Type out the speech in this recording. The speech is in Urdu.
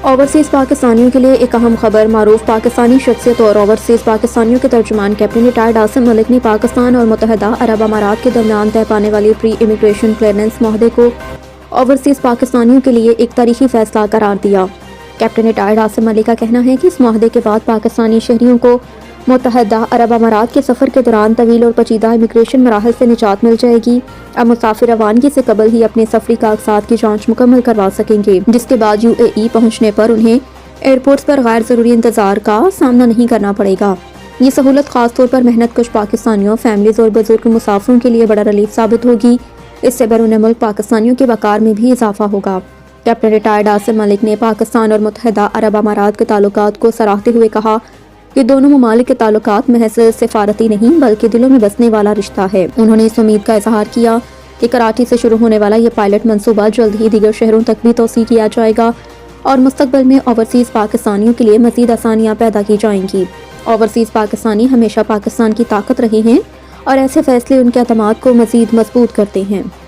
اوورسیز پاکستانیوں کے لیے ایک اہم خبر۔ معروف پاکستانی شخصیت اور اوورسیز پاکستانیوں کے ترجمان کیپٹن ریٹائرڈ عاصم ملک نے پاکستان اور متحدہ عرب امارات کے درمیان طے پانے والی پری امیگریشن کلیئرنس معاہدے کو اوورسیز پاکستانیوں کے لیے ایک تاریخی فیصلہ قرار دیا۔ کیپٹن ریٹائرڈ عاصم ملک کا کہنا ہے کہ اس معاہدے کے بعد پاکستانی شہریوں کو متحدہ عرب امارات کے سفر کے دوران طویل اور پیچیدہ امیگریشن مراحل سے نجات مل جائے گی۔ اب مسافر روانگی سے قبل ہی اپنے سفری کاغذات کی جانچ مکمل کروا سکیں گے، جس کے بعد UAE پہنچنے پر انہیں ایئرپورٹس پر غیر ضروری انتظار کا سامنا نہیں کرنا پڑے گا۔ یہ سہولت خاص طور پر محنت کش پاکستانیوں، فیملیز اور بزرگ مسافروں کے لیے بڑا ریلیف ثابت ہوگی۔ اس سے بیرون ملک پاکستانیوں کے وقار میں بھی اضافہ ہوگا۔ کیپٹن ریٹائرڈ عاصم ملک نے پاکستان اور متحدہ عرب امارات کے تعلقات کو سراہتے ہوئے کہا کہ دونوں ممالک کے تعلقات محض سفارتی نہیں بلکہ دلوں میں بسنے والا رشتہ ہے۔ انہوں نے اس امید کا اظہار کیا کہ کراچی سے شروع ہونے والا یہ پائلٹ منصوبہ جلد ہی دیگر شہروں تک بھی توسیع کیا جائے گا اور مستقبل میں اوورسیز پاکستانیوں کے لیے مزید آسانیاں پیدا کی جائیں گی۔ اوورسیز پاکستانی ہمیشہ پاکستان کی طاقت رہے ہیں اور ایسے فیصلے ان کے اعتماد کو مزید مضبوط کرتے ہیں۔